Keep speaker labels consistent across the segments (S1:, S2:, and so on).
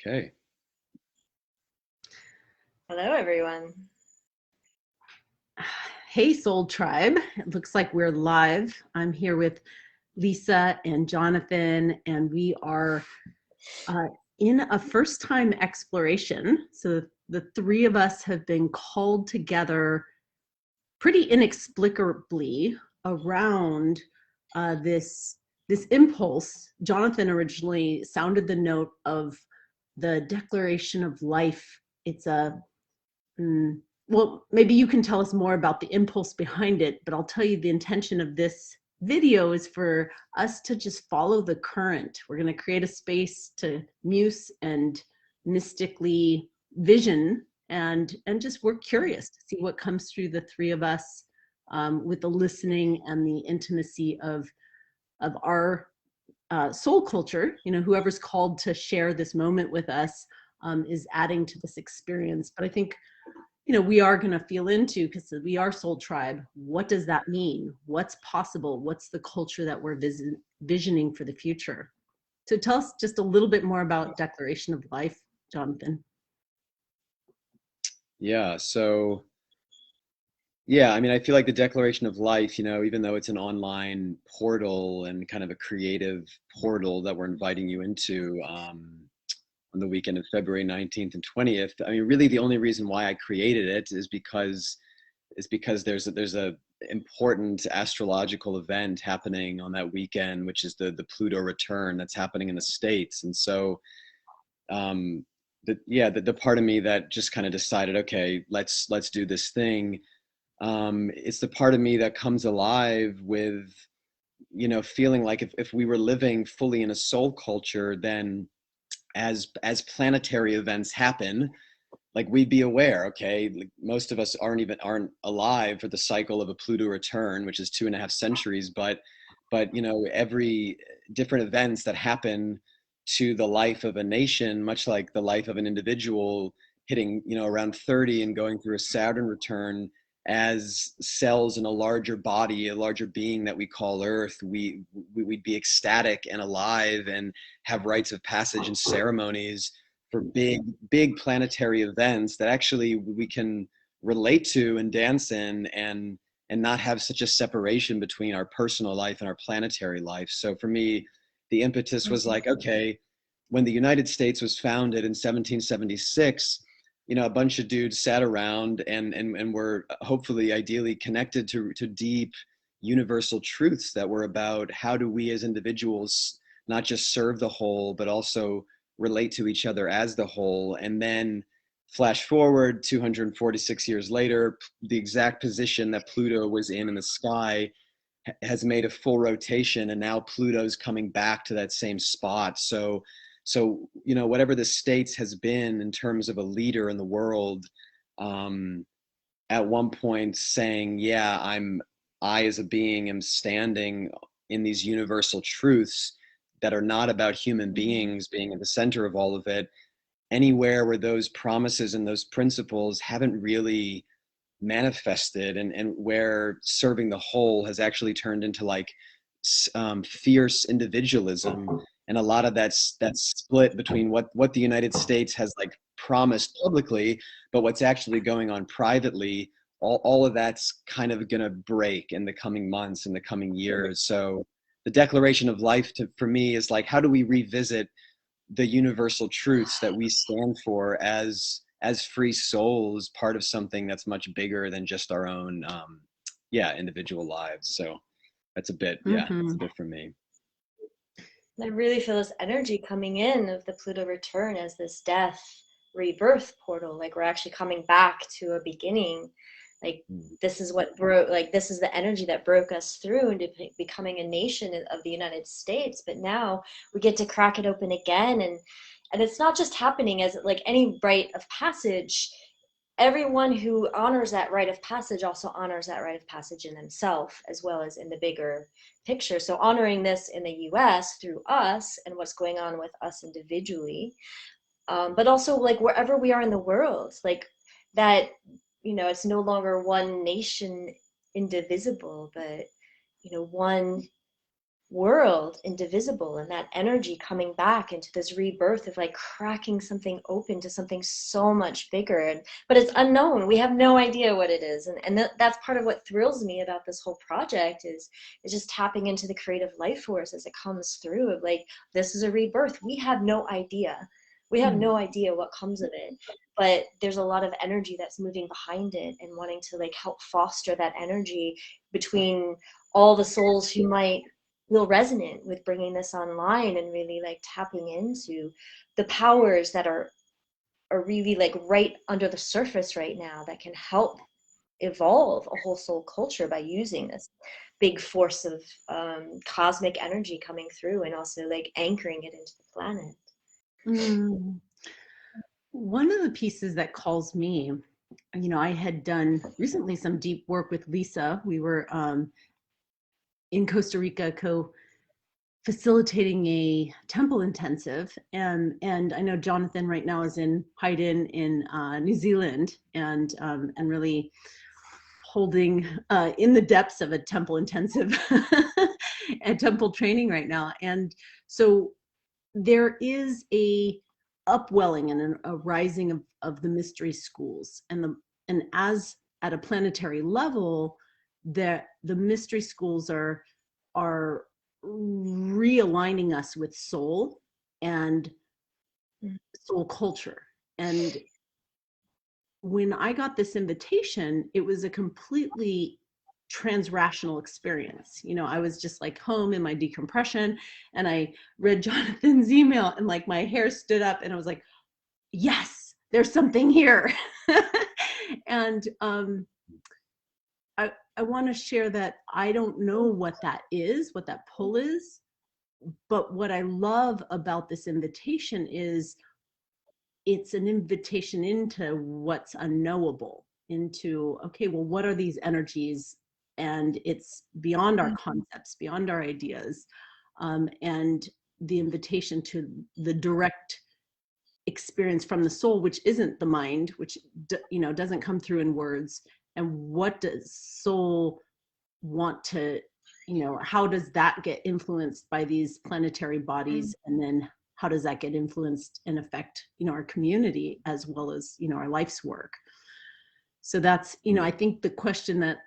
S1: Okay.
S2: Hello, everyone.
S3: Hey, Soul Tribe. It looks like we're live. I'm here with Lisa and Jonathan, and we are in a first-time exploration. So the three of us have been called together pretty inexplicably around this impulse. Jonathan originally sounded the note of the Declaration of Life. It's a well, maybe you can tell us more about the impulse behind it, but I'll tell you the intention of this video is for us to just follow the current. We're going to create a space to muse and mystically vision and just we're curious to see what comes through the three of us with the listening and the intimacy of our soul culture. You know, whoever's called to share this moment with us is adding to this experience. But I think, you know, we are going to feel into, because we are Soul Tribe, what does that mean? What's possible? What's the culture that we're visioning for the future? So tell us just a little bit more about Declaration of Life, Jonathan.
S1: Yeah. So, yeah, I mean, I feel like the Declaration of Life, you know, even though it's an online portal and kind of a creative portal that we're inviting you into on the weekend of February 19th and 20th, I mean, really the only reason why I created it is because there's a important astrological event happening on that weekend, which is the Pluto Return that's happening in the States. And so the part of me that just kind of decided, okay, let's do this thing. It's the part of me that comes alive with, you know, feeling like if we were living fully in a soul culture, then as planetary events happen, like we'd be aware, okay, like most of us aren't alive for the cycle of a Pluto return, which is 2.5 centuries, but you know, every different events that happen to the life of a nation, much like the life of an individual, hitting, you know, around 30 and going through a Saturn return as cells in a larger body, a larger being that we call Earth, we'd be ecstatic and alive and have rites of passage and ceremonies for big planetary events that actually we can relate to and dance in, and not have such a separation between our personal life and our planetary life. So for me, the impetus was like, okay, when the United States was founded in 1776, you know, a bunch of dudes sat around and were hopefully ideally connected to deep universal truths that were about how do we as individuals not just serve the whole, but also relate to each other as the whole. And then flash forward 246 years later, the exact position that Pluto was in the sky has made a full rotation, and now Pluto's coming back to that same spot. So you know, whatever the States has been in terms of a leader in the world, at one point saying, yeah, I as a being am standing in these universal truths that are not about human beings being at the center of all of it, anywhere where those promises and those principles haven't really manifested, and where serving the whole has actually turned into like fierce individualism. And a lot of that's split between what the United States has like promised publicly, but what's actually going on privately. All of that's kind of going to break in the coming months, in the coming years. So the Declaration of Life for me is like, how do we revisit the universal truths that we stand for as free souls, part of something that's much bigger than just our own individual lives. So that's a bit, it's a bit for me.
S2: I really feel this energy coming in of the Pluto return as this death rebirth portal. Like we're actually coming back to a beginning. Like this is what broke, like this is the energy that broke us through into becoming a nation of the United States. But now we get to crack it open again. And it's not just happening as like any rite of passage. Everyone who honors that rite of passage also honors that rite of passage in themselves as well as in the bigger picture. So honoring this in the US through us and what's going on with us individually, but also like wherever we are in the world, like that, you know, it's no longer one nation indivisible, but, you know, one world indivisible, and that energy coming back into this rebirth of like cracking something open to something so much bigger. But it's unknown, we have no idea what it is, and that's part of what thrills me about this whole project is just tapping into the creative life force as it comes through, of like, this is a rebirth, we have no idea, we have no idea what comes of it, but there's a lot of energy that's moving behind it and wanting to like help foster that energy between all the souls who might feel resonant with bringing this online, and really like tapping into the powers that are really like right under the surface right now that can help evolve a whole soul culture by using this big force of cosmic energy coming through, and also like anchoring it into the planet.
S3: Mm. One of the pieces that calls me, I had done recently some deep work with Lisa. We were in Costa Rica facilitating a temple intensive, and I know Jonathan right now is in Haydn in New Zealand, and really holding in the depths of a temple intensive and temple training right now. And so there is a upwelling and a rising of the mystery schools, and as at a planetary level, the mystery schools are realigning us with soul and soul culture. And when I got this invitation, it was a completely transrational experience. I was just like home in my decompression, and I read Jonathan's email, and like my hair stood up, and I was like, yes, there's something here. And I want to share that I don't know what that is, what that pull is, but what I love about this invitation is it's an invitation into what's unknowable, into, okay, well, what are these energies? And it's beyond our concepts, beyond our ideas, and the invitation to the direct experience from the soul, which isn't the mind, which doesn't come through in words. And what does soul want to, how does that get influenced by these planetary bodies, and then how does that get influenced and affect our community as well as our life's work? So that's, I think the question that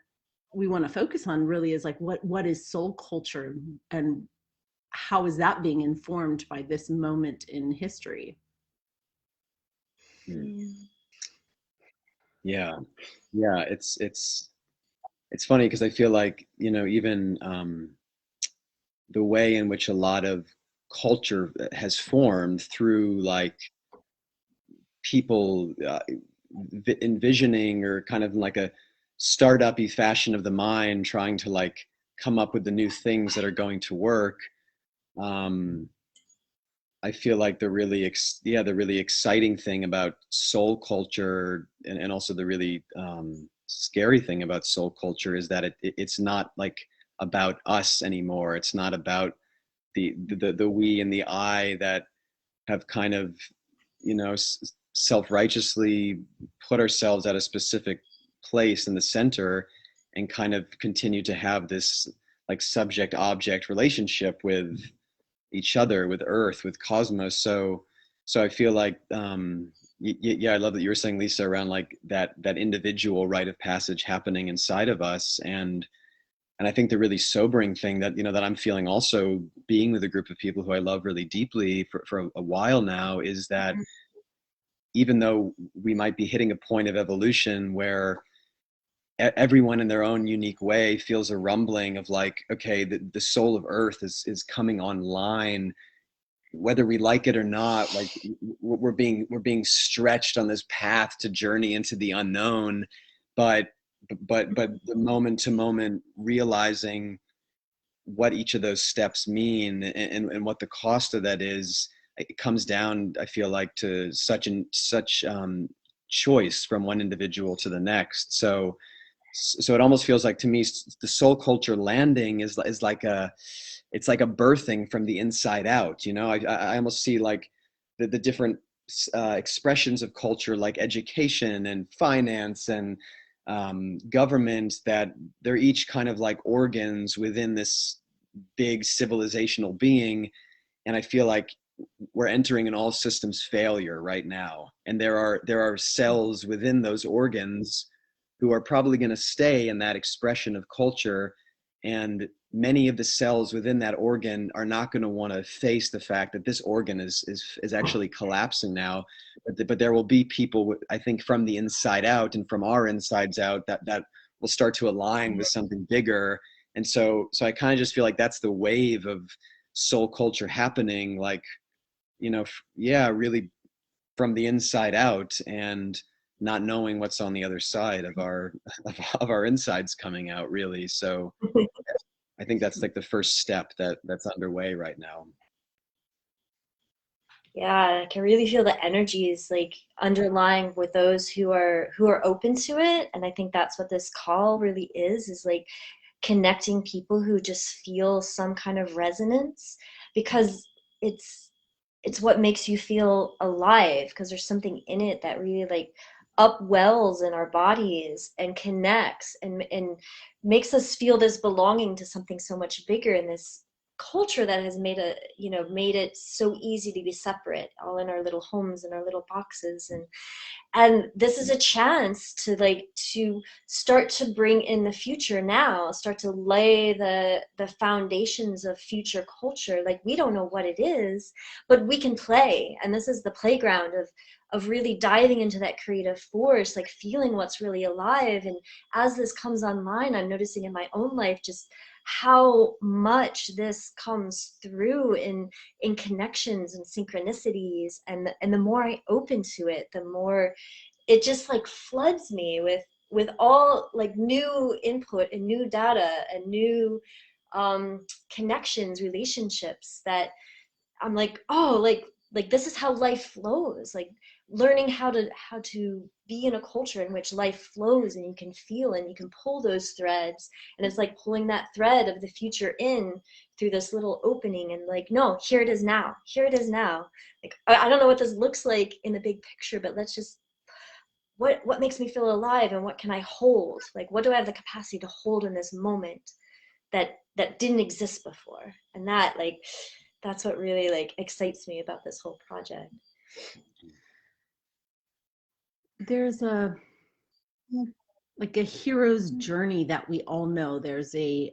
S3: we want to focus on really is like, what is soul culture, and how is that being informed by this moment in history?
S1: Yeah, it's funny because I feel like even the way in which a lot of culture has formed through like people envisioning, or kind of like a startup-y fashion of the mind, trying to like come up with the new things that are going to work. I feel like the really exciting thing about soul culture, and also the really scary thing about soul culture, is that it's not like about us anymore. It's not about the we and the I that have kind of self-righteously put ourselves at a specific place in the center, and kind of continue to have this like subject object relationship with each other, with earth, with cosmos. So I feel like yeah, I love that you were saying, Lisa, around like that individual rite of passage happening inside of us. And I think the really sobering thing that that I'm feeling, also being with a group of people who I love really deeply for a while now, is that even though we might be hitting a point of evolution where everyone in their own unique way feels a rumbling of like, okay, the soul of earth is coming online, whether we like it or not. Like we're being stretched on this path to journey into the unknown, but the moment to moment realizing what each of those steps mean, and what the cost of that is, it comes down, I feel like, to such choice from one individual to the next. So it almost feels like, to me, the soul culture landing is like it's like a birthing from the inside out. I almost see like the different expressions of culture, like education and finance and government, that they're each kind of like organs within this big civilizational being. And I feel like we're entering an all systems failure right now. And there are cells within those organs who are probably going to stay in that expression of culture. And many of the cells within that organ are not going to want to face the fact that this organ is actually collapsing now. But there will be people, I think, from the inside out and from our insides out that will start to align with something bigger. And so I kind of just feel like that's the wave of soul culture happening, like, yeah, really from the inside out, and not knowing what's on the other side of our of our insides coming out, really. So I think that's like the first step that's underway right now.
S2: Yeah, I can really feel the energies like underlying with those who are open to it. And I think that's what this call really is like connecting people who just feel some kind of resonance, because it's what makes you feel alive, because there's something in it that really like upwells in our bodies and connects and makes us feel this belonging to something so much bigger in this culture that has made it so easy to be separate, all in our little homes and our little boxes. And this is a chance to start to bring in the future now, start to lay the foundations of future culture. Like, we don't know what it is, but we can play, and this is the playground of really diving into that creative force, like feeling what's really alive. And as this comes online, I'm noticing in my own life just how much this comes through in connections and synchronicities, and the more I open to it, the more it just like floods me with all like new input and new data and new connections, relationships, that I'm like, oh, like this is how life flows. Like, learning how to be in a culture in which life flows, and you can feel and you can pull those threads, and it's like pulling that thread of the future in through this little opening, and like, no, here it is now, here it is now. Like, I don't know what this looks like in the big picture, but let's just, what makes me feel alive, and what can I hold? Like, what do I have the capacity to hold in this moment that didn't exist before? And that's what really like excites me about this whole project.
S3: There's like a hero's journey that we all know. There's a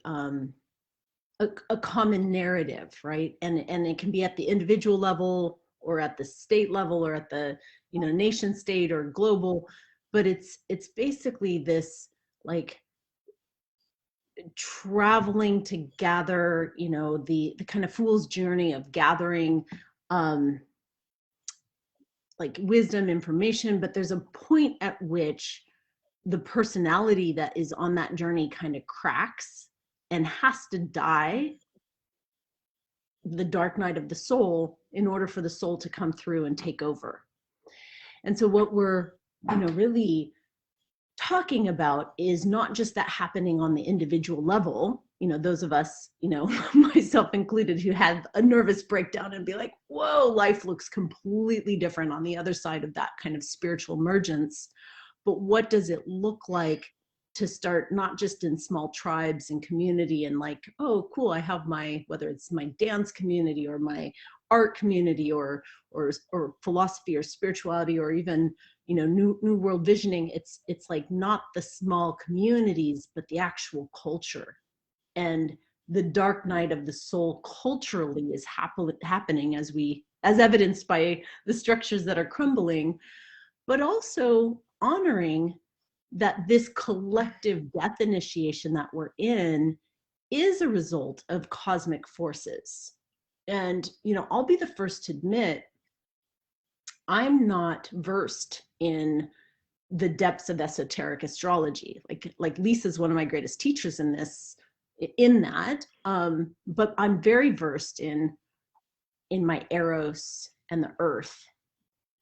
S3: common narrative, right? And it can be at the individual level, or at the state level, or at the nation state or global, but it's basically this like traveling to gather, the kind of fool's journey of gathering like wisdom, information. But there's a point at which the personality that is on that journey kind of cracks and has to die the dark night of the soul in order for the soul to come through and take over. And so what we're really talking about is not just that happening on the individual level. Those of us, myself included, who had a nervous breakdown and be like, whoa, life looks completely different on the other side of that kind of spiritual emergence. But what does it look like to start, not just in small tribes and community, and like, oh, cool, I have whether it's my dance community or my art community or philosophy or spirituality, or even new world visioning. It's like not the small communities, but the actual culture. And the dark night of the soul culturally is happening as evidenced by the structures that are crumbling, but also honoring that this collective death initiation that we're in is a result of cosmic forces. And I'll be the first to admit, I'm not versed in the depths of esoteric astrology. Like Lisa's one of my greatest teachers in that. But I'm very versed in my eros and the earth.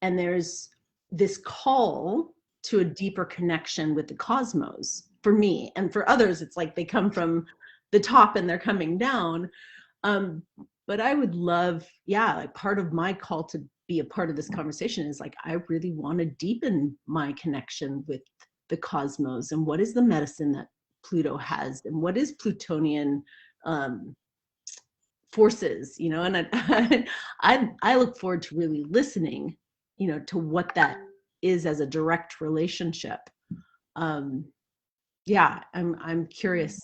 S3: And there's this call to a deeper connection with the cosmos for me. And for others, it's like they come from the top and they're coming down. But I would love, like part of my call to be a part of this conversation is like, I really want to deepen my connection with the cosmos, and what is the medicine that Pluto has, and what is Plutonian forces, you know, and I look forward to really listening, you know, to what that is as a direct relationship. Yeah, I'm curious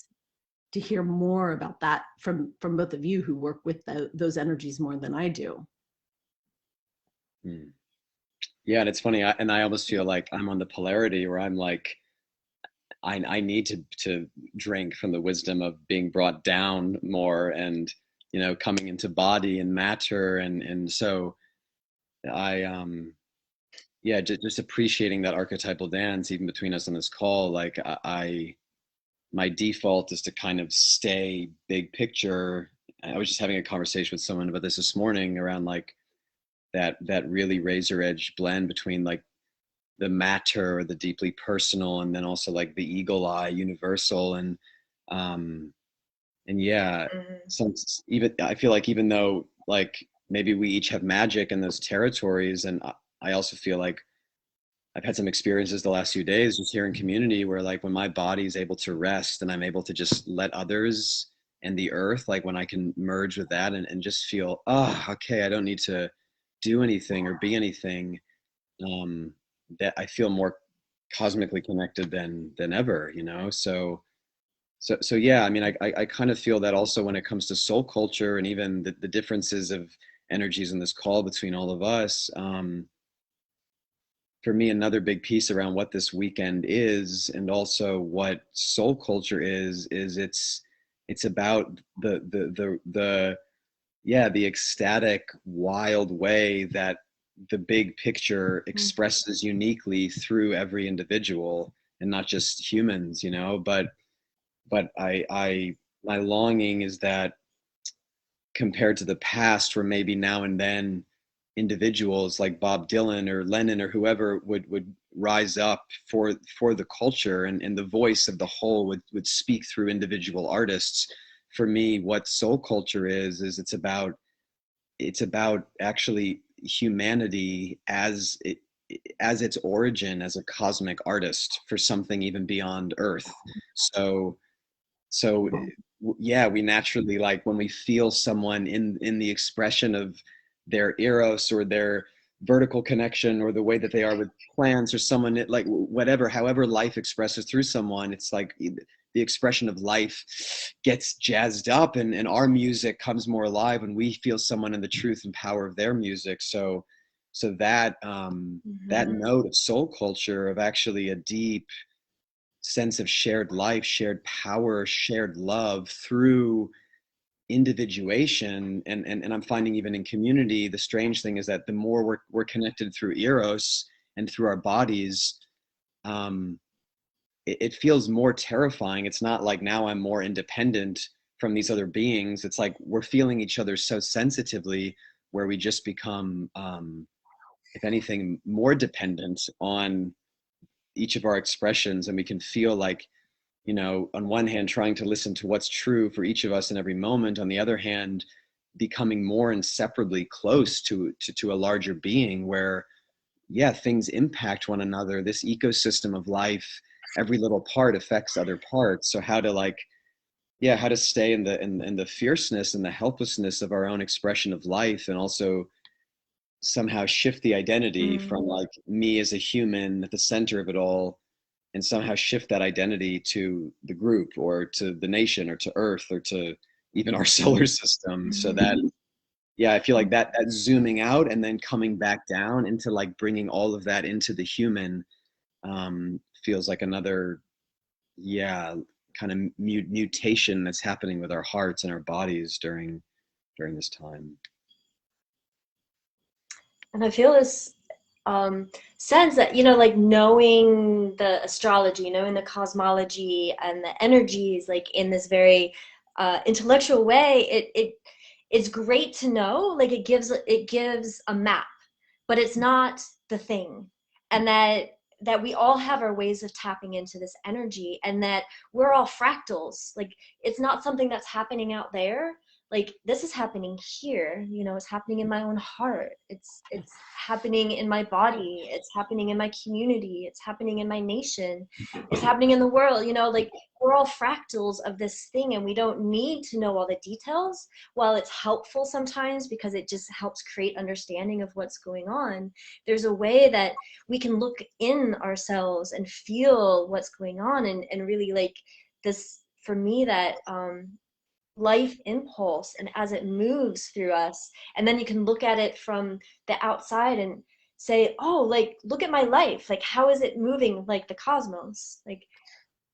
S3: to hear more about that from both of you who work with those energies more than I do.
S1: Hmm. Yeah, and it's funny, I almost feel like I'm on the polarity where I'm like, I need to drink from the wisdom of being brought down more, and you know, coming into body and matter, and so I yeah, just appreciating that archetypal dance even between us on this call. Like my default is to kind of stay big picture. I was just having a conversation with someone about this morning around like that really razor edge blend between like the matter or the deeply personal, and then also like the eagle eye universal. Um and yeah,
S2: Mhm.
S1: some even I feel like even though like maybe we each have magic in those territories, and I also feel like I've had some experiences the last few days just here in community where like when my body is able to rest and I'm able to just let others and the earth, like when I can merge with that and just feel, oh, okay, I don't need to do anything or be anything, um, that I feel more cosmically connected than ever, you know? So yeah, I mean, I kind of feel that also when it comes to soul culture and even the differences of energies in this call between all of us. For me, another big piece around what this weekend is and also what soul culture is it's about the yeah, the ecstatic wild way that the big picture expresses uniquely through every individual, and not just humans, you know. But I my longing is that compared to the past where maybe now and then individuals like Bob Dylan or Lennon or whoever would rise up for the culture, and the voice of the whole would speak through individual artists. For me, what soul culture is it's about actually humanity as its origin as a cosmic artist for something even beyond Earth. So so yeah, we naturally like when we feel someone in the expression of their eros or their vertical connection or the way that they are with plants or someone like whatever, however life expresses through someone, it's like the expression of life gets jazzed up, and our music comes more alive when we feel someone in the truth and power of their music. So that that
S2: Mhm.
S1: note of soul culture, of actually a deep sense of shared life, shared power, shared love through individuation, and I'm finding even in community, the strange thing is that the more we're connected through eros and through our bodies, um, it feels more terrifying. It's not like now I'm more independent from these other beings. It's like we're feeling each other so sensitively, where we just become, if anything, more dependent on each of our expressions, and we can feel like, you know, on one hand, trying to listen to what's true for each of us in every moment. On the other hand, becoming more inseparably close to a larger being where, yeah, things impact one another. This ecosystem of life, every little part affects other parts. So how to like, yeah, how to stay in the fierceness and the helplessness of our own expression of life, and also somehow shift the identity
S2: Mm.
S1: from like me as a human at the center of it all, and somehow shift that identity to the group or to the nation or to Earth or to even our solar system. So that, yeah, I feel like that zooming out and then coming back down into like bringing all of that into the human, feels like another, yeah, kind of mutation that's happening with our hearts and our bodies during this time.
S2: And I feel this sense that, you know, like knowing the astrology, knowing the cosmology and the energies, like in this very intellectual way, it's great to know. Like it gives a map, but it's not the thing. And that we all have our ways of tapping into this energy, and that we're all fractals. Like it's not something that's happening out there, like this is happening here, you know, it's happening in my own heart, it's happening in my body, it's happening in my community, it's happening in my nation, it's happening in the world, you know, like we're all fractals of this thing, and we don't need to know all the details. While it's helpful sometimes because it just helps create understanding of what's going on, there's a way that we can look in ourselves and feel what's going on, and really like this, for me, that life impulse, and as it moves through us, and then you can look at it from the outside and say, oh, like look at my life, like how is it moving, like the cosmos, like.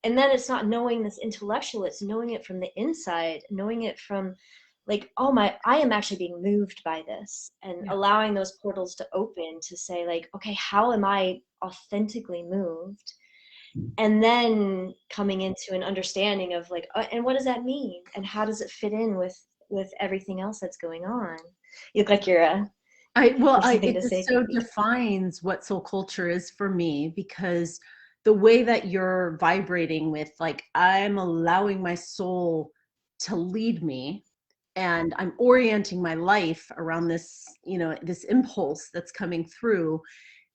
S2: And then it's not knowing this intellectual, it's knowing it from the inside, knowing it from like, oh my, I am actually being moved by this, and allowing those portals to open to say like, okay, how am I authentically moved? And then coming into an understanding of like, and what does that mean, and how does it fit in with everything else that's going on? You look like you're something
S3: It
S2: to say.
S3: just so defines what soul culture is for me, because the way that you're vibrating with, like, I'm allowing my soul to lead me, and I'm orienting my life around this, you know, this impulse that's coming through.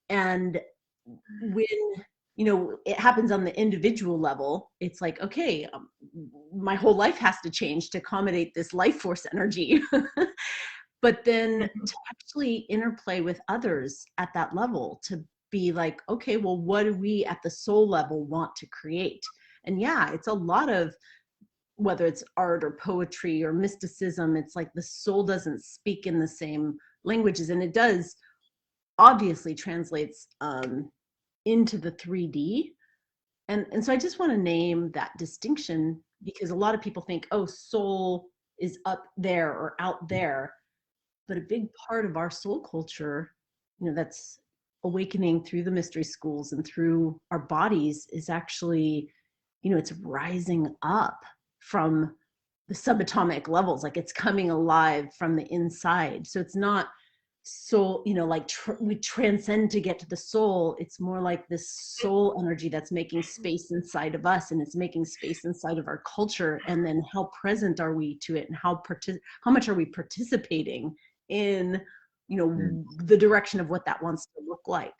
S3: And when, you know, it happens on the individual level, it's like, okay, my whole life has to change to accommodate this life force energy. But then to actually interplay with others at that level, to be like, okay, well, what do we at the soul level want to create? And yeah, it's a lot of, whether it's art or poetry or mysticism, it's like the soul doesn't speak in the same languages, and it does obviously translates into the 3D. And so I just want to name that distinction, because a lot of people think, oh, soul is up there or out there. But a big part of our soul culture, you know, that's awakening through the mystery schools and through our bodies, is actually, you know, it's rising up from the subatomic levels, like it's coming alive from the inside. So it's not soul, you know, like we transcend to get to the soul. It's more like this soul energy that's making space inside of us, and it's making space inside of our culture. And then how present are we to it, and how much are we participating in, you know, the direction of what that wants to look like.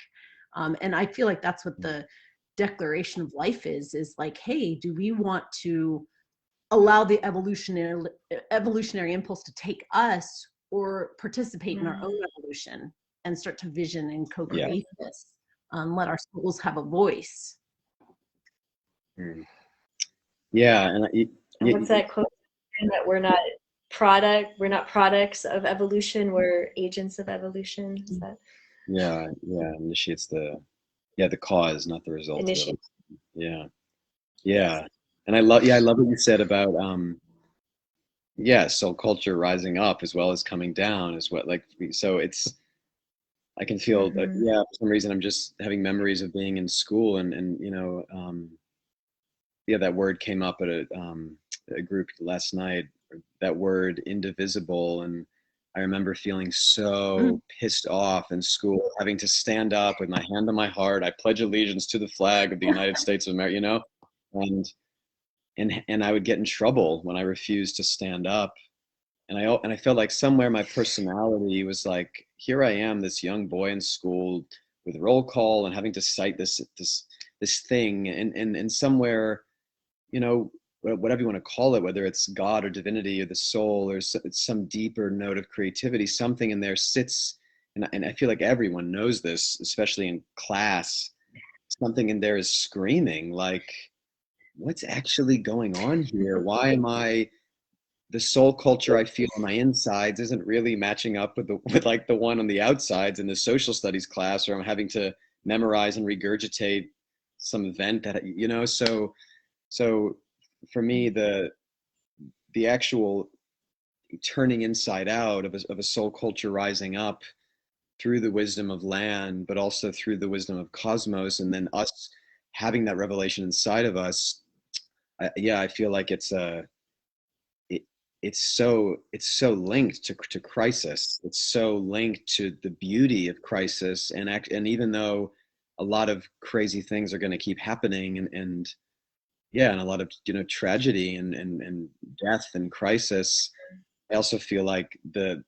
S3: And I feel like that's what the declaration of life is like, hey, do we want to allow the evolutionary impulse to take us, or participate in our own evolution and start to vision and co-create this? Let our souls have a voice.
S1: Yeah, and
S2: What's that quote? That we're not products of evolution, we're agents of evolution. Is that?
S1: Yeah, initiates the cause, not the result of it. Yeah. And I love what you said about soul culture rising up as well as coming down, as what, like, so it's, I can feel that, for some reason I'm just having memories of being in school, and you know, that word came up at a group last night, that word indivisible. And I remember feeling so pissed off in school, having to stand up with my hand on my heart. I pledge allegiance to the flag of the United States of America, you know, and I would get in trouble when I refused to stand up. And I felt like somewhere my personality was like, here I am, this young boy in school with roll call and having to cite this thing, and somewhere, you know, whatever you want to call it, whether it's God or divinity or the soul, or it's some deeper note of creativity, something in there sits, and I feel like everyone knows this, especially in class, something in there is screaming like, what's actually going on here? Why am I, the soul culture I feel on my insides isn't really matching up with like the one on the outsides in the social studies class, or I'm having to memorize and regurgitate some event that, you know, so for me, the actual turning inside out of a soul culture rising up through the wisdom of land, but also through the wisdom of cosmos, and then us having that revelation inside of us. I feel like it's so linked to crisis. It's so linked to the beauty of crisis, and even though a lot of crazy things are going to keep happening, and a lot of, you know, tragedy and death and crisis, I also feel like the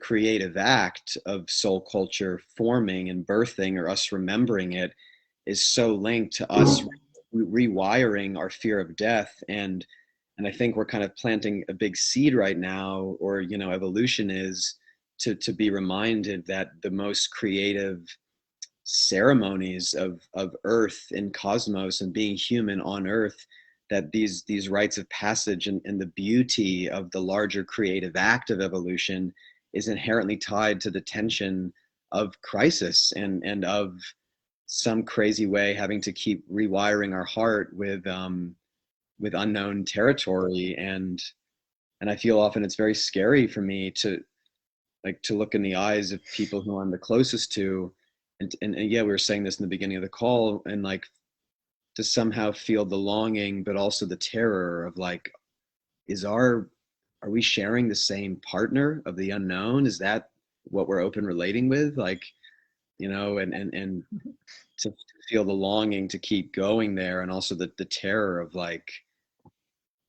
S1: creative act of soul culture forming and birthing, or us remembering it, is so linked to us rewiring our fear of death. And I think we're kind of planting a big seed right now, or evolution is to be reminded that the most creative ceremonies of earth and cosmos and being human on earth, that these rites of passage and the beauty of the larger creative act of evolution is inherently tied to the tension of crisis, and of some crazy way having to keep rewiring our heart with unknown territory. And I feel often it's very scary for me to look in the eyes of people who I'm the closest to, and yeah, we were saying this in the beginning of the call, and like to somehow feel the longing but also the terror of like, is our are we sharing the same partner of the unknown? Is that what we're open relating with? Like, and to feel the longing to keep going there, and also the terror of like,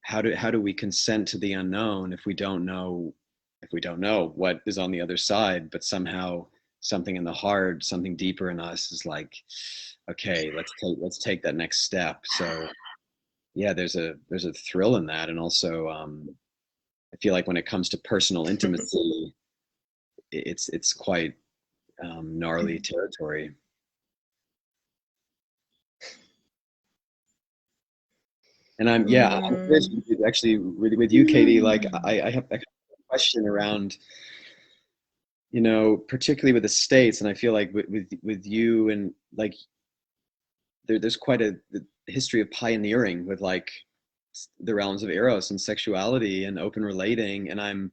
S1: how do we consent to the unknown if we don't know what is on the other side, but somehow something in the heart, something deeper in us is like, okay, let's take that next step. So yeah, there's a thrill in that. And also I feel like when it comes to personal intimacy, it's quite gnarly territory. And I'm curious actually with you, Katie. Like I have a question around, particularly with the States, and I feel like with you, and like there's quite a history of pioneering with like the realms of eros and sexuality and open relating. And I'm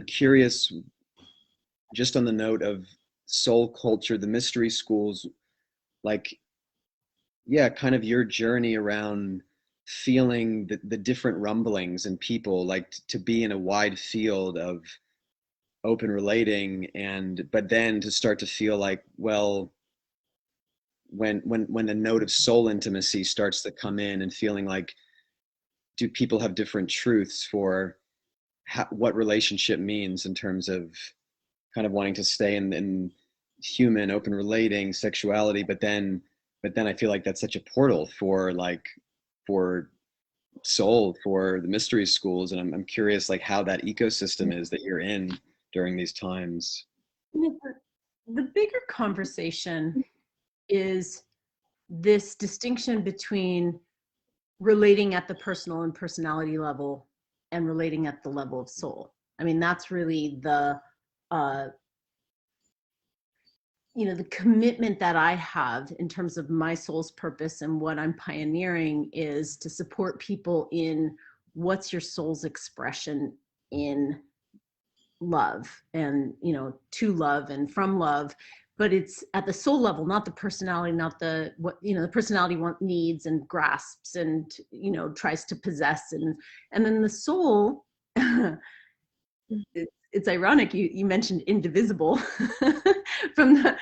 S1: curious, just on the note of soul culture, the mystery schools, like, yeah, kind of your journey around feeling the different rumblings in people, like to be in a wide field of open relating, and but then to start to feel like, well, when a note of soul intimacy starts to come in, and feeling like, do people have different truths for what relationship means, in terms of kind of wanting to stay in human open relating sexuality, but then I feel like that's such a portal for like, for soul, for the mystery schools. And I'm curious like how that ecosystem is that you're in during these times.
S3: The bigger conversation is this distinction between relating at the personal and personality level and relating at the level of soul. I mean, that's really the the commitment that I have in terms of my soul's purpose, and what I'm pioneering is to support people in what's your soul's expression in love, and to love and from love. But it's at the soul level, not the personality, not the personality needs and grasps and tries to possess, and then the soul. It's ironic you mentioned indivisible from the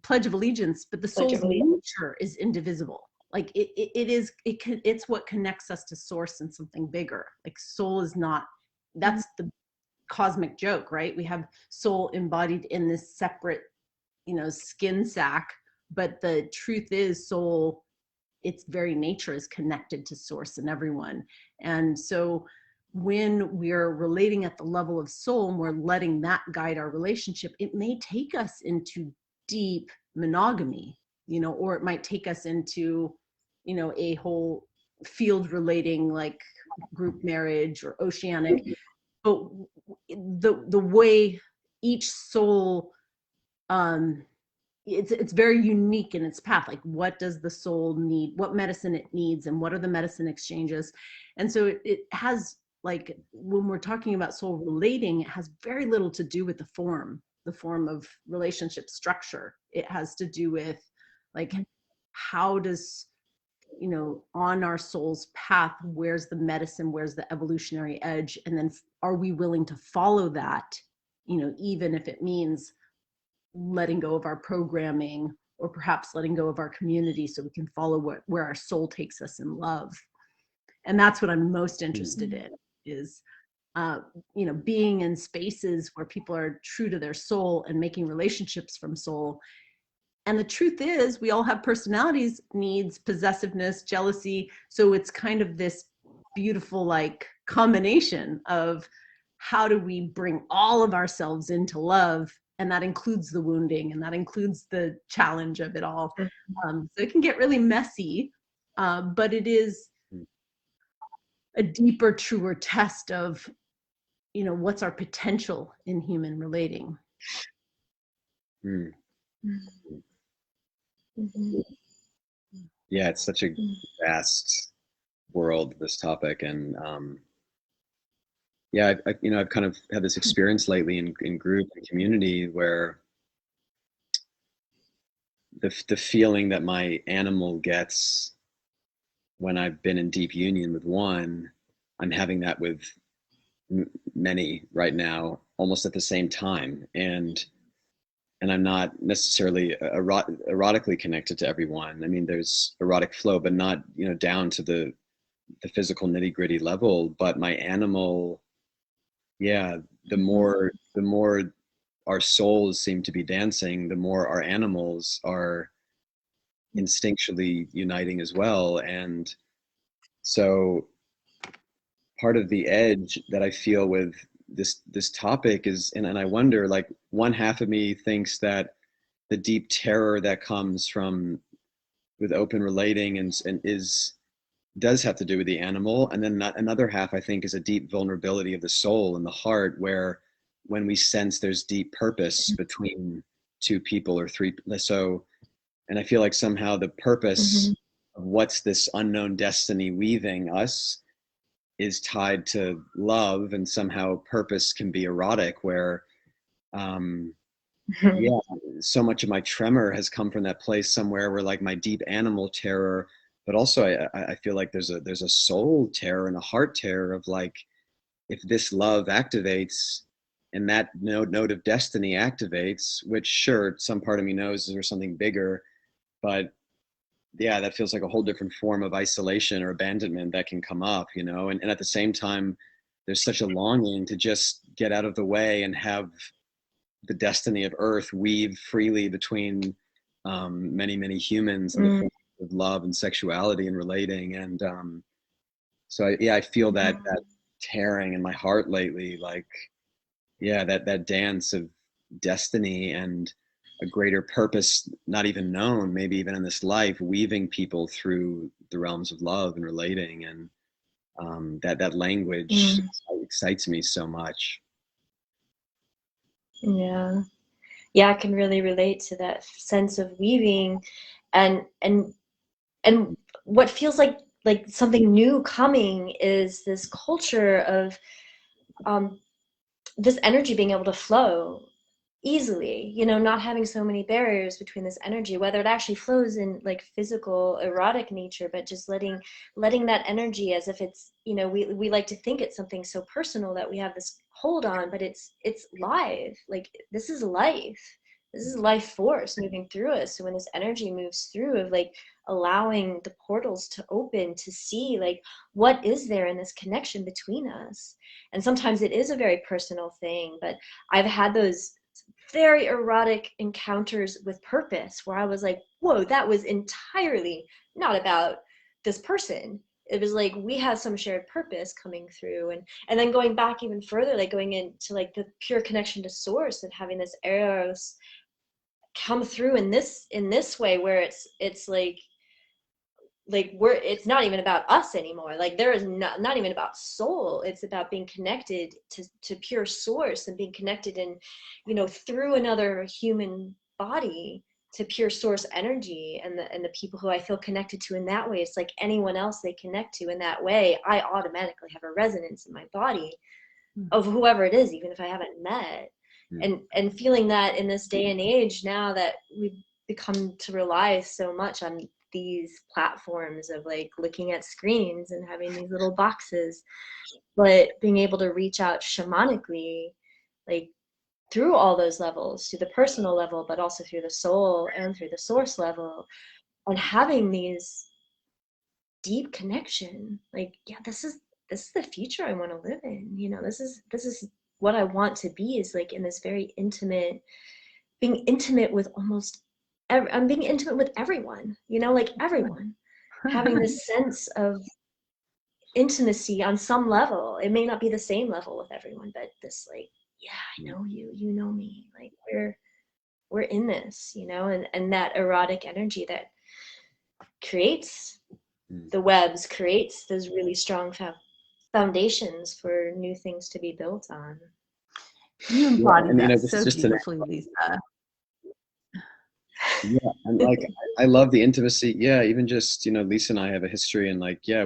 S3: Pledge of Allegiance, but the soul's nature is indivisible. Like it's what connects us to source and something bigger. Like soul is not, that's the cosmic joke, right? We have soul embodied in this separate skin sack, but the truth is soul, its very nature is connected to source and everyone. And so when we're relating at the level of soul and we're letting that guide our relationship, it may take us into deep monogamy, or it might take us into, a whole field relating like group marriage or oceanic. But the way each soul, it's very unique in its path. Like, what does the soul need, what medicine it needs, and what are the medicine exchanges. And so it has, like, when we're talking about soul relating, it has very little to do with the form of relationship structure. It has to do with like, how does on our soul's path, where's the medicine, where's the evolutionary edge, and then are we willing to follow that, even if it means letting go of our programming, or perhaps letting go of our community, so we can follow where our soul takes us in love. And that's what I'm most interested in, is being in spaces where people are true to their soul and making relationships from soul. And the truth is, we all have personalities, needs, possessiveness, jealousy. So it's kind of this beautiful like combination of how do we bring all of ourselves into love, and that includes the wounding, and that includes the challenge of it all. So it can get really messy, but it is a deeper, truer test of what's our potential in human relating.
S1: Mm.
S2: Mm-hmm.
S1: Yeah, it's such a vast world, this topic, and yeah, I've kind of had this experience lately in group and community where the feeling that my animal gets when I've been in deep union with one, I'm having that with many right now, almost at the same time, and I'm not necessarily erotically connected to everyone. I mean, there's erotic flow, but not down to the physical nitty gritty level. But my animal, yeah, the more our souls seem to be dancing, the more our animals are instinctually uniting as well. And so part of the edge that I feel with this topic is, and I wonder, like, one half of me thinks that the deep terror that comes from with open relating and is does have to do with the animal, and then another half I think is a deep vulnerability of the soul and the heart, where when we sense there's deep purpose between two people or three. So, and I feel like somehow the purpose of what's this unknown destiny weaving us is tied to love, and somehow purpose can be erotic, where um yeah, so much of my tremor has come from that place somewhere, where like my deep animal terror, but also I feel like there's a soul terror and a heart terror of like, if this love activates and that note of destiny activates, which sure, some part of me knows there's something bigger, but yeah, that feels like a whole different form of isolation or abandonment that can come up, and at the same time, there's such a longing to just get out of the way and have the destiny of Earth weave freely between many, many humans in the form of love and sexuality and relating. And so, yeah, I feel that tearing in my heart lately, like, yeah, that dance of destiny and a greater purpose, not even known, maybe even in this life, weaving people through the realms of love and relating. And that language excites me so much.
S2: Yeah, I can really relate to that sense of weaving, and what feels like something new coming is this culture of this energy being able to flow easily, not having so many barriers between this energy, whether it actually flows in like physical erotic nature, but just letting that energy, as if it's, we like to think it's something so personal that we have this hold on, but it's live. Like, this is life. This is life force moving through us. So when this energy moves through, of like allowing the portals to open, to see like what is there in this connection between us. And sometimes it is a very personal thing, but I've had those very erotic encounters with purpose, where I was like, whoa, that was entirely not about this person. It was like we had some shared purpose coming through, and then going back even further, like going into like the pure connection to source, and having this eros come through in this way, where it's like it's not even about us anymore. Like, there is not even about soul. It's about being connected to pure source, and being connected in, through another human body, to pure source energy. And the people who I feel connected to in that way, it's like anyone else they connect to in that way, I automatically have a resonance in my body of whoever it is, even if I haven't met. And feeling that in this day and age, now that we've become to rely so much on these platforms of like looking at screens and having these little boxes, but being able to reach out shamanically, like through all those levels, through the personal level, but also through the soul and through the source level, and having these deep connection. Like, yeah, this is the future I want to live in. You know, this is what I want to be, is like in this very intimate, being intimate with almost I'm being intimate with everyone, you know, like everyone having this sense of intimacy on some level. It may not be the same level with everyone, but this, like, yeah, I know you, you know me, like we're in this, you know, and that erotic energy that creates the webs, creates those really strong foundations for new things to be built on.
S3: You embody
S1: and
S3: that
S1: this is
S3: so
S1: just an
S3: beautifully, Lisa.
S1: yeah, and like I love the intimacy. Yeah, even just, Lisa and I have a history, and like, yeah,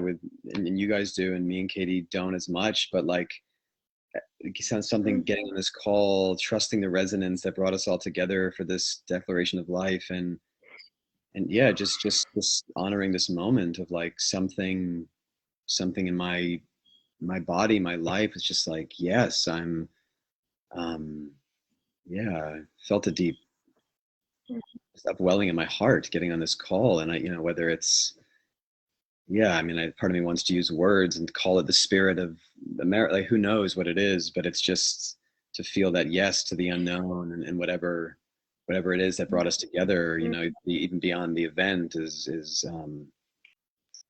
S1: and you guys do, and me and Katie don't as much, but like it sounds something, getting on this call, trusting the resonance that brought us all together for this declaration of life, and yeah, just honoring this moment of like something in my body, my life is just like, yes, I'm yeah, felt a deep upwelling in my heart getting on this call. And whether it's, yeah, I mean, part of me wants to use words and call it the spirit of America, like who knows what it is, but it's just to feel that yes to the unknown, and whatever it is that brought us together, even beyond the event is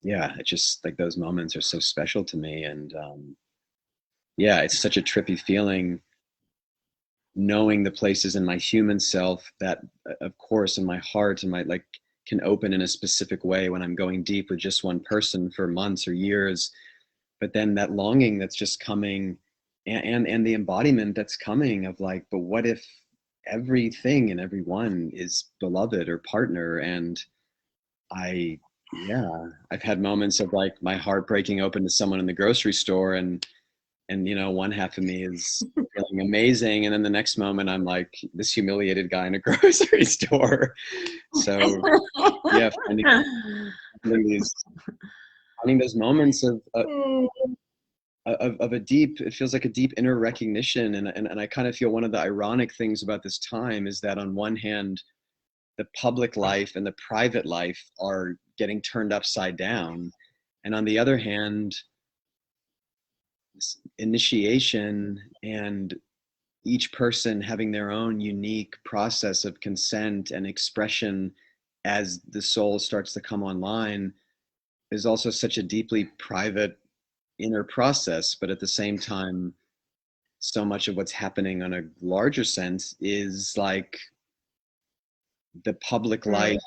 S1: yeah, it's just like those moments are so special to me. And yeah, it's such a trippy feeling knowing the places in my human self that, of course, in my heart and my, like, can open in a specific way when I'm going deep with just one person for months or years. But then that longing that's just coming, and the embodiment that's coming of like, but what if everything and everyone is beloved or partner? And yeah, I've had moments of like my heart breaking open to someone in the grocery store, and one half of me is feeling amazing, and then the next moment I'm like this humiliated guy in a grocery store. So yeah, these finding those moments of a deep, it feels like a deep inner recognition. And I kind of feel one of the ironic things about this time is that on one hand the public life and the private life are getting turned upside down, and on the other hand initiation and each person having their own unique process of consent and expression as the soul starts to come online is also such a deeply private inner process. But at the same time, so much of what's happening on a larger sense is like the public life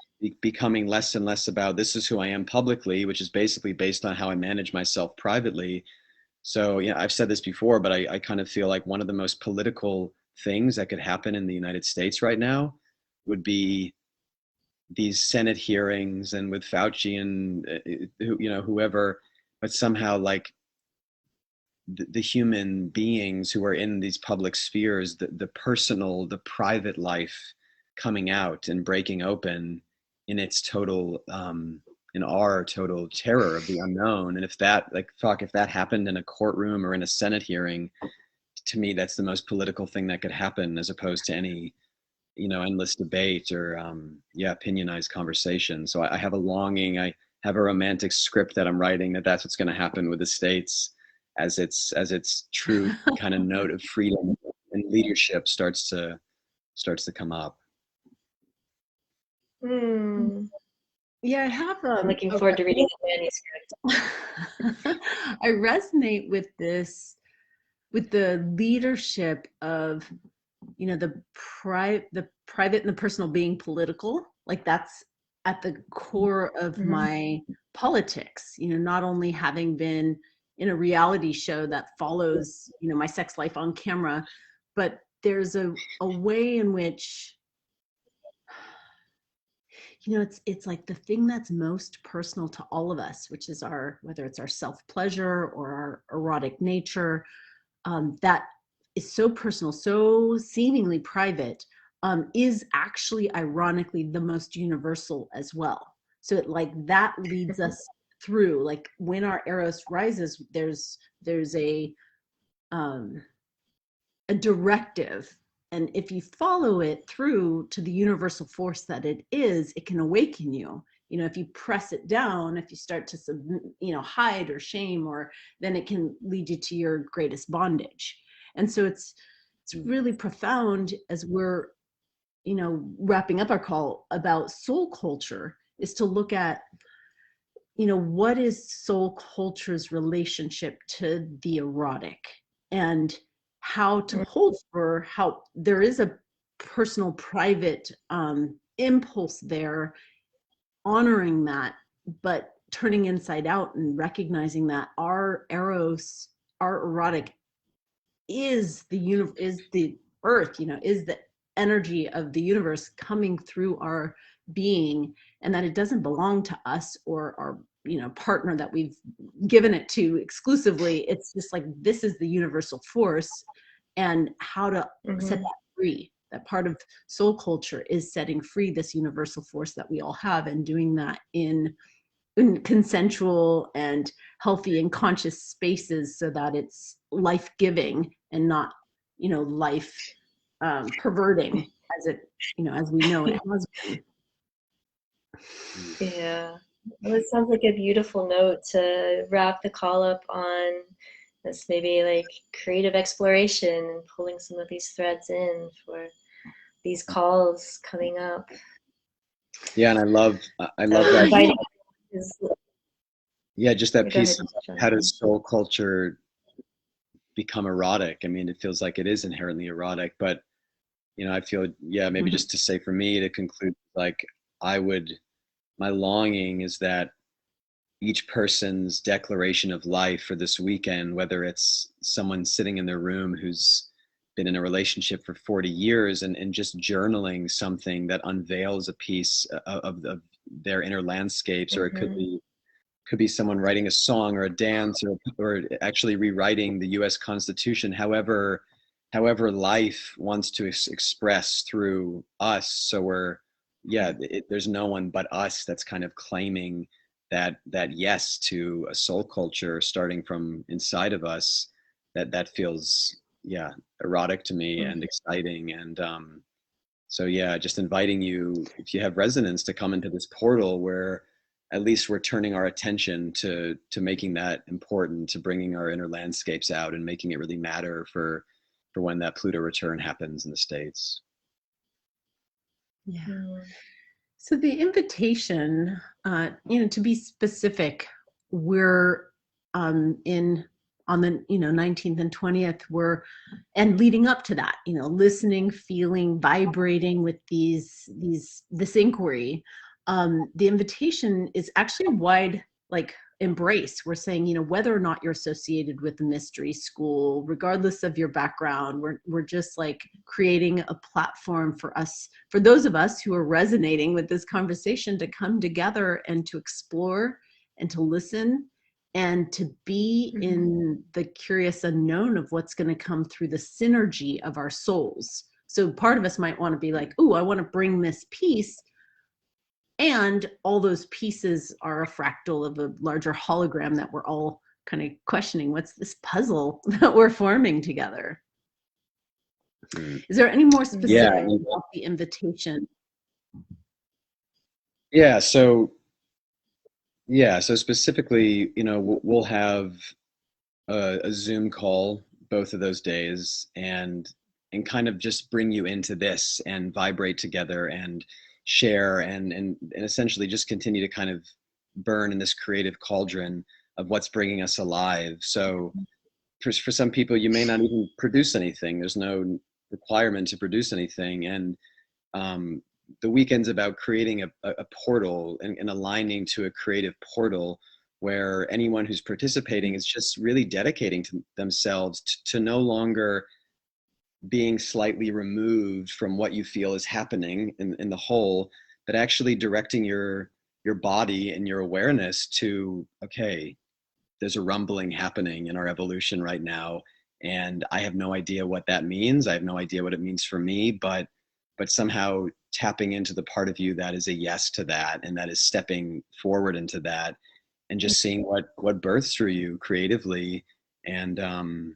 S1: becoming less and less about this is who I am publicly, which is basically based on how I manage myself privately. So yeah, I've said this before, but I kind of feel like one of the most political things that could happen in the United States right now would be these Senate hearings, and with Fauci and whoever, but somehow like the human beings who are in these public spheres, the personal, the private life coming out and breaking open in its total in our total terror of the unknown. And if that, like, fuck, if that happened in a courtroom or in a Senate hearing, to me that's the most political thing that could happen, as opposed to any endless debate or opinionized conversation. So I have a longing, I have a romantic script that I'm writing, that's what's going to happen with the states as its true kind of note of freedom and leadership starts to come up.
S3: Yeah, I have
S2: I'm looking forward to reading the manuscript.
S3: I resonate with this, with the leadership of the private and the personal being political. Like that's at the core of my politics, not only having been in a reality show that follows my sex life on camera, but there's a way in which it's like the thing that's most personal to all of us, which is whether it's our self-pleasure or our erotic nature, that is so personal, so seemingly private, is actually ironically the most universal as well. So that leads us through, like when our eros rises, there's a directive, and if you follow it through to the universal force that it is, it can awaken you you know, if you press it down, if you start to hide or shame, or then it can lead you to your greatest bondage. And so it's really profound as we're, you know, wrapping up our call about soul culture, is to look at, you know, what is soul culture's relationship to the erotic, and how to hold for how there is a personal, private impulse there, honoring that, but turning inside out and recognizing that our eros, our erotic, is the earth, you know, is the energy of the universe coming through our being, and that it doesn't belong to us or our, you know, partner that we've given it to exclusively. It's just like, this is the universal force, and how to set that free. That part of soul culture is setting free this universal force that we all have, and doing that in consensual and healthy and conscious spaces, so that it's life-giving and not, you know, life perverting, as it, you know, as we know it has been.
S2: Yeah. Well, it sounds like a beautiful note to wrap the call up on. This maybe like creative exploration and pulling some of these threads in for these calls coming up.
S1: Yeah, and I love that. Yeah, just that piece of how does soul culture become erotic? I mean, it feels like it is inherently erotic, but, you know, I feel, yeah, maybe just to say for me to conclude, like, my longing is that each person's declaration of life for this weekend, whether it's someone sitting in their room who's been in a relationship for 40 years and just journaling something that unveils a piece of their inner landscapes, or it could be someone writing a song or a dance, or actually rewriting the US Constitution, however life wants to express through us. So there's no one but us that's kind of claiming that yes to a soul culture starting from inside of us. That feels, yeah, erotic to me and exciting. And so yeah, just inviting you, if you have resonance, to come into this portal where at least we're turning our attention to making that important, to bringing our inner landscapes out and making it really matter for when that Pluto return happens in the States.
S3: Yeah. So the invitation, you know, to be specific, we're on the, you know, 19th and 20th, and leading up to that, you know, listening, feeling, vibrating with this inquiry. The invitation is actually a wide, like, embrace. We're saying, you know, whether or not you're associated with a mystery school, regardless of your background, we're just like creating a platform for us, for those of us who are resonating with this conversation, to come together and to explore and to listen and to be in the curious unknown of what's going to come through the synergy of our souls. So part of us might want to be like, oh, I want to bring this piece. And all those pieces are a fractal of a larger hologram that we're all kind of questioning. What's this puzzle that we're forming together? Is there any more specific about the invitation?
S1: So specifically, you know, we'll have a Zoom call both of those days, and kind of just bring you into this and vibrate together and share and essentially just continue to kind of burn in this creative cauldron of what's bringing us alive. So for some people, you may not even produce anything. There's no requirement to produce anything. And the weekend's about creating a portal and aligning to a creative portal where anyone who's participating is just really dedicating to themselves to no longer being slightly removed from what you feel is happening in the whole, but actually directing your body and your awareness to, okay, there's a rumbling happening in our evolution right now, and I have no idea what that means. I have no idea what it means for me, but somehow tapping into the part of you that is a yes to that, and that is stepping forward into that, and just seeing what births through you creatively. And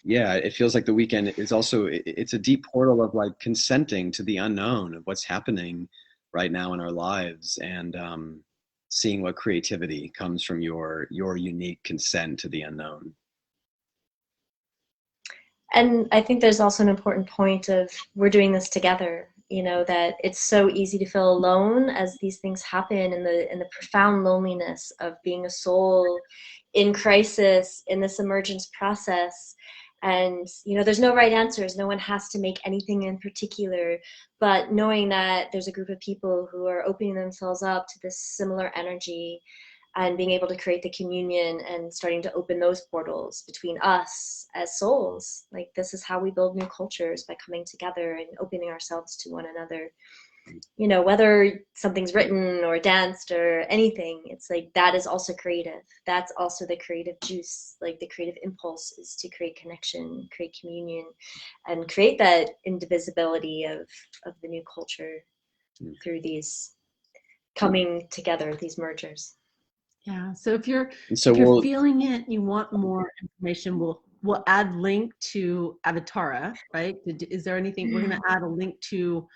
S1: yeah, it feels like the weekend is also, it's a deep portal of like consenting to the unknown of what's happening right now in our lives, and seeing what creativity comes from your unique consent to the unknown.
S2: And I think there's also an important point of we're doing this together, you know, that it's so easy to feel alone as these things happen, in the profound loneliness of being a soul in crisis in this emergence process. And you know, there's no right answers, no one has to make anything in particular, but knowing that there's a group of people who are opening themselves up to this similar energy and being able to create the communion and starting to open those portals between us as souls. Like, this is how we build new cultures, by coming together and opening ourselves to one another. You know, whether something's written or danced or anything, it's like that is also creative. That's also the creative juice. Like, the creative impulse is to create connection, create communion, and create that indivisibility of the new culture through these coming together, these mergers.
S3: Yeah. So if you're
S1: So
S3: feeling it, you want more information, we'll add link to Avatara, right? Is there anything we're going to add a link to,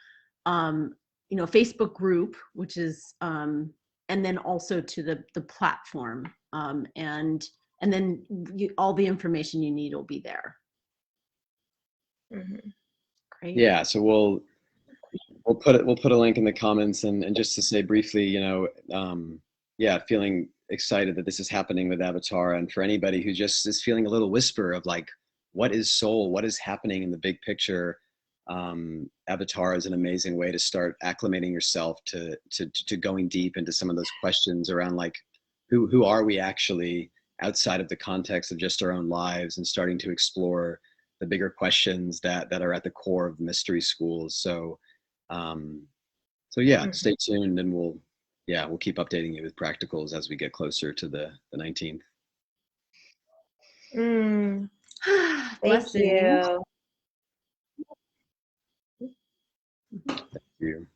S3: you know, Facebook group, which is, and then also to the platform, and then all the information you need will be there.
S2: Mm-hmm.
S3: Great.
S1: yeah, so we'll put a link in the comments, and just to say briefly, you know, yeah, feeling excited that this is happening with Avatar, and for anybody who just is feeling a little whisper of like, what is soul, what is happening in the big picture, Avatar is an amazing way to start acclimating yourself to going deep into some of those questions around like, who are we actually outside of the context of just our own lives, and starting to explore the bigger questions that are at the core of mystery schools. Um, so yeah, stay tuned, and we'll keep updating you with practicals as we get closer to the 19th.
S2: Mm, thank
S3: Blessings.
S2: you.
S1: Thank you.